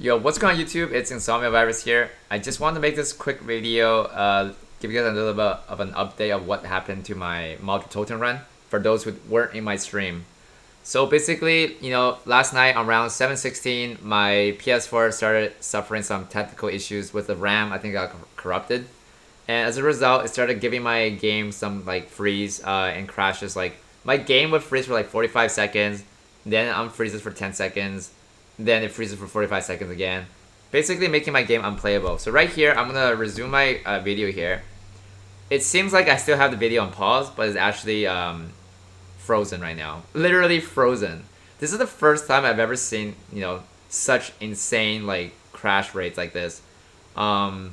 Yo, what's going on YouTube? It's Insomnia Virus here. I just wanted to make this quick video, give you guys a little bit of an update of what happened to my Toten run for those who weren't in my stream. So basically, last night around 7:16, my PS4 started suffering some technical issues with the RAM. I think it got corrupted, and as a result, it started giving my game some like freeze and crashes. Like my game would freeze for like 45 seconds, then unfreezes for 10 seconds, then it freezes for 45 seconds again, basically making my game unplayable. So right here, I'm gonna resume my video here. It seems like I still have the video on pause, but it's actually frozen right now. Literally frozen. This is the first time I've ever seen, such insane like crash rates like this. I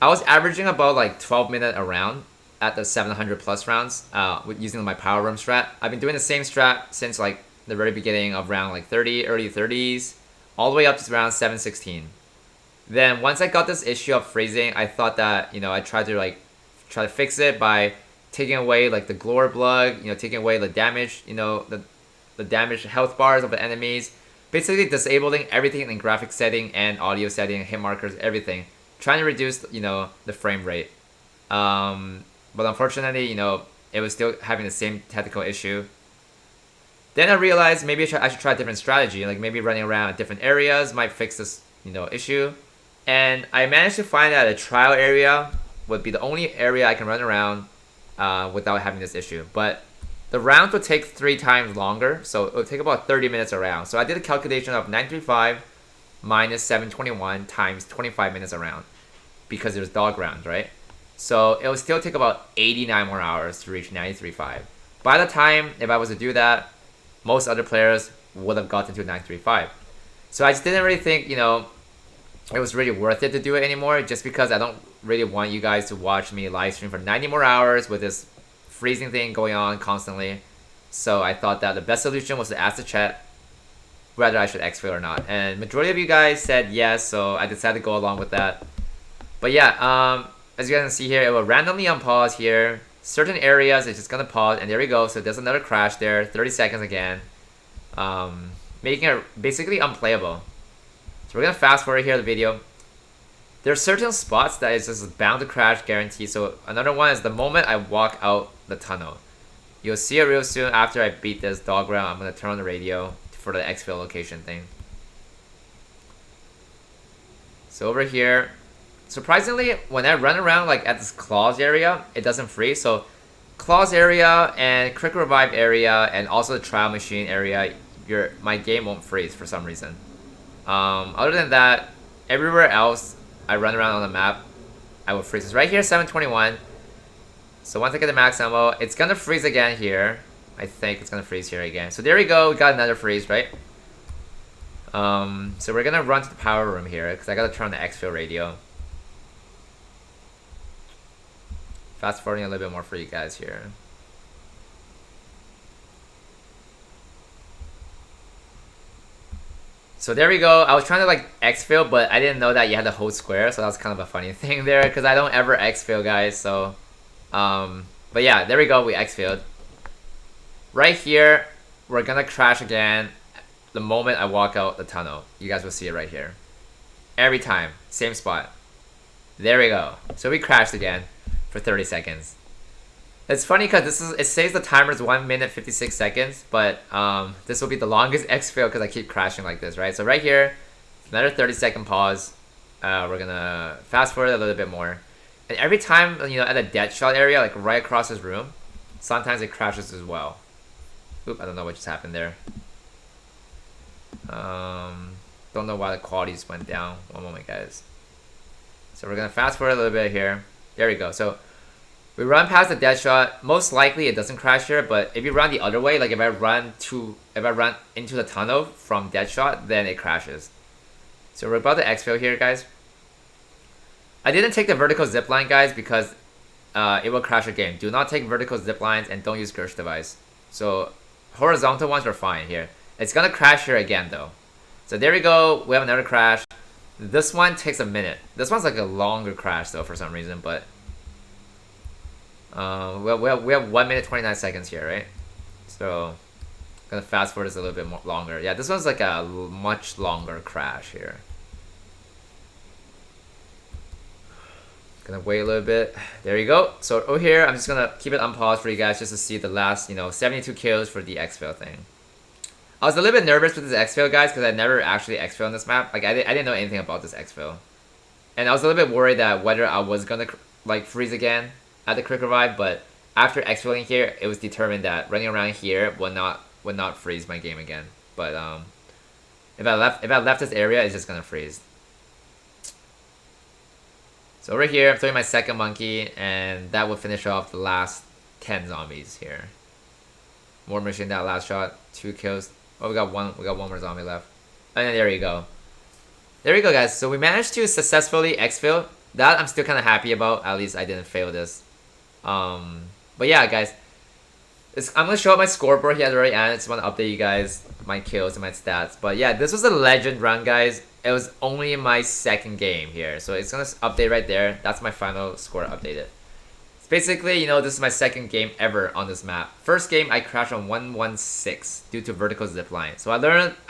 was averaging about like 12-minute a round at the 700 plus rounds with using my power room strat. I've been doing the same strat since like the very beginning of round like 30, early 30s, all the way up to around 7:16. Then once I got this issue of freezing, I thought that I tried to fix it by taking away like the glory blood, taking away the damage, the damage health bars of the enemies, basically disabling everything in graphics setting and audio setting, hit markers, everything, trying to reduce the frame rate. But unfortunately, it was still having the same technical issue. Then I realized maybe I should try a different strategy, like maybe running around in different areas might fix this, issue. And I managed to find that a trial area would be the only area I can run around without having this issue. But the rounds would take 3 times longer, so it would take about 30 minutes a round. So I did a calculation of 935 minus 721 times 25 minutes a round, because there's dog rounds, right? So it would still take about 89 more hours to reach 935. By the time, if I was to do that, most other players would have gotten to 935. So I just didn't really think, it was really worth it to do it anymore, just because I don't really want you guys to watch me live stream for 90 more hours with this freezing thing going on constantly. So I thought that the best solution was to ask the chat whether I should exfil or not. And majority of you guys said yes, so I decided to go along with that. But yeah, as you guys can see here, it will randomly unpause here. Certain areas it's just gonna pause, and there we go. So there's another crash there, 30 seconds again, making it basically unplayable. So we're gonna fast forward here the video. There are certain spots that is just bound to crash, guaranteed. So another one is the moment I walk out the tunnel. You'll see it real soon after I beat this dog round. I'm gonna turn on the radio for the exfil location thing. So over here, surprisingly, when I run around like at this claws area, it doesn't freeze. So claws area and quick revive area and also the trial machine area, my game won't freeze for some reason. Other than that, everywhere else I run around on the map, I will freeze. It's right here, 721. So once I get the max ammo, it's gonna freeze again here. I think it's gonna freeze here again. So there we go, we got another freeze, right? So we're gonna run to the power room here because I gotta turn on the exfil radio. Fast forwarding a little bit more for you guys here. So there we go. I was trying to like exfil, but I didn't know that you had to hold square, so that was kind of a funny thing there because I don't ever exfil, guys. So, but yeah, there we go. We exfiled. Right here, we're gonna crash again the moment I walk out the tunnel. You guys will see it right here. Every time, same spot. There we go. So we crashed again for 30 seconds. It's funny because it says the timer is 1 minute 56 seconds, but this will be the longest exfil because I keep crashing like this, right? So right here, another 30-second pause. We're gonna fast forward a little bit more, and every time at a dead shot area, like right across this room, sometimes it crashes as well. Oop, I don't know what just happened there. Don't know why the quality just went down. One moment, guys. So we're gonna fast forward a little bit here. There we go. So we run past the dead shot. Most likely it doesn't crash here, but if you run the other way, like if I run into the tunnel from dead shot, then it crashes. So we're about to exfil here, guys. I didn't take the vertical zip line, guys, because it will crash your game. Do not take vertical zip lines and don't use Gersh device. So horizontal ones are fine here. It's gonna crash here again though. So there we go. We have another crash. This one takes a minute. This one's like a longer crash though for some reason, but we have 1 minute 29 seconds here, right? So Gonna fast forward this a little bit more longer. Yeah, this one's like a much longer crash here. Gonna wait a little bit. There you go. So over here, I'm just gonna keep it unpaused for you guys just to see the last, 72 kills for the Exfil thing. I was a little bit nervous with this Exfil, guys, because I never actually Exfil on this map. Like, I didn't know anything about this Exfil. And I was a little bit worried that whether I was gonna, like, freeze again at the quick revive, but after Exfiling here, it was determined that running around here would not freeze my game again. But, if I left this area, it's just gonna freeze. So over here, I'm throwing my second monkey, and that will finish off the last 10 zombies here. More missing that last shot, 2 kills. Oh, we got one more zombie left. And then there you go. There you go, guys. So we managed to successfully exfil. That I'm still kind of happy about. At least I didn't fail this. But yeah, guys. I'm going to show up my scoreboard here already, and I just want to update you guys my kills and my stats. But yeah, this was a legend run, guys. It was only my second game here. So it's going to update right there. That's my final score updated. It's basically, this is my second game ever on this map. First game, I crashed on 116 due to vertical zipline. So I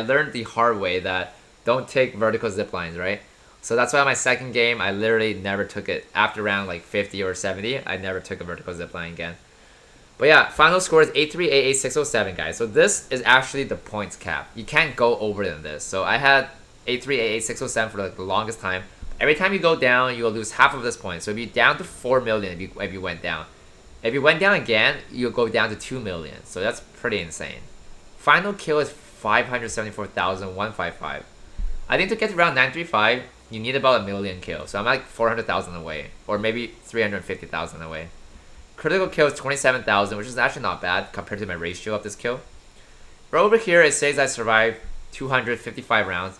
learned the hard way that don't take vertical ziplines, right? So that's why my second game, I literally never took it. After round like 50 or 70, I never took a vertical zipline again. But yeah, final score is 8388607, guys. So this is actually the points cap. You can't go over than this. So I had 8388607 for like the longest time. Every time you go down, you'll lose half of this point. So it'd be down to 4 million if you went down. If you went down again, you'll go down to 2 million. So that's pretty insane. Final kill is 574,155. I think to get to round 935, you need about 1 million kills. So I'm like 400,000 away, or maybe 350,000 away. Critical kill is 27,000, which is actually not bad compared to my ratio of this kill. But over here, it says I survived 255 rounds.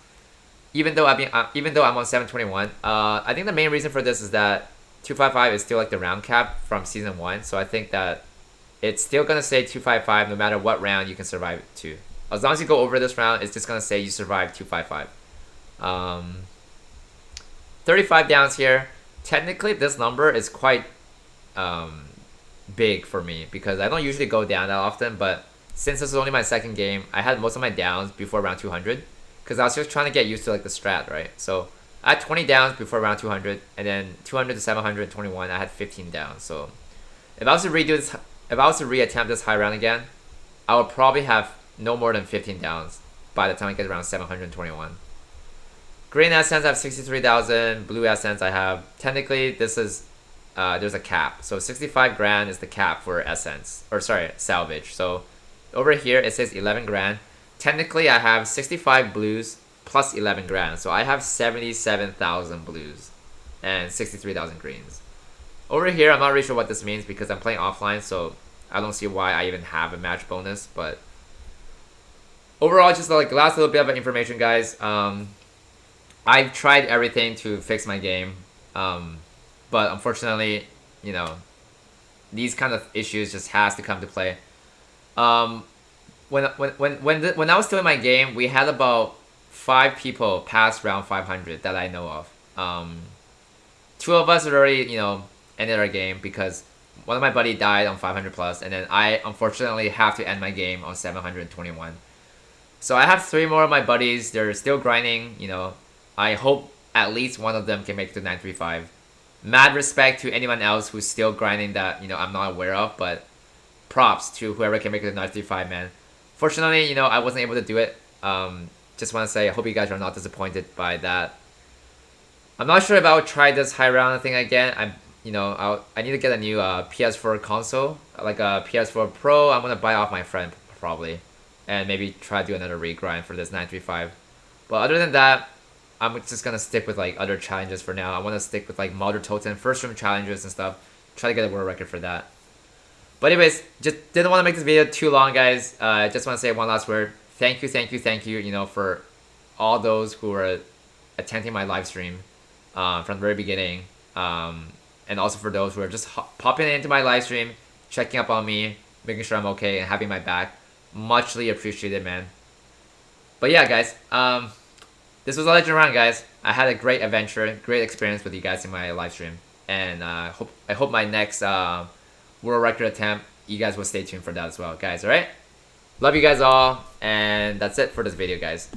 Even though I'm on 721, I think the main reason for this is that 255 is still like the round cap from season 1. So I think that it's still gonna say 255 no matter what round you can survive to. As long as you go over this round, it's just gonna say you survived 255. 35 downs here. Technically, this number is quite big for me because I don't usually go down that often. But since this is only my second game, I had most of my downs before round 200. Because I was just trying to get used to like the strat, right? So I had 20 downs before round 200, and then 200 to 721, I had 15 downs. So if I was to redo this, if I was to reattempt this high round again, I would probably have no more than 15 downs by the time I get around 721. Green Essence, I have 63,000. Blue Essence, I have, technically, this is, there's a cap. So 65 grand is the cap for Essence, or sorry, salvage. So over here, it says 11 grand. Technically, I have 65 blues plus 11 grand. So I have 77,000 blues and 63,000 greens. Over here, I'm not really sure what this means because I'm playing offline, so I don't see why I even have a match bonus. But overall, just like last little bit of information, guys. I've tried everything to fix my game, but unfortunately, these kind of issues just has to come to play. When I was still in my game, we had about 5 people past round 500 that I know of. 2 of us had already, ended our game because one of my buddy died on 500 plus, and then I unfortunately have to end my game on 721. So I have 3 more of my buddies. They're still grinding. I hope at least one of them can make it to 935. Mad respect to anyone else who's still grinding that I'm not aware of, but props to whoever can make it to 935, man. Fortunately, I wasn't able to do it. Just want to say I hope you guys are not disappointed by that. I'm not sure if I would try this high round thing again. I need to get a new PS4 console, like a PS4 Pro. I'm gonna buy off my friend probably, and maybe try to do another regrind for this 935. But other than that, I'm just gonna stick with like other challenges for now. I want to stick with like Modern Toten first room challenges and stuff. Try to get a world record for that. But anyways, just didn't want to make this video too long, guys. I just want to say one last word. Thank you, for all those who are attending my live stream from the very beginning. And also for those who are just popping into my live stream, checking up on me, making sure I'm okay, and having my back. Muchly appreciated, man. But yeah, guys. This was a legend round, guys. I had a great adventure, great experience with you guys in my live stream. And I hope my next world record attempt, you guys will stay tuned for that as well, guys. Alright? Love you guys all, and that's it for this video, guys.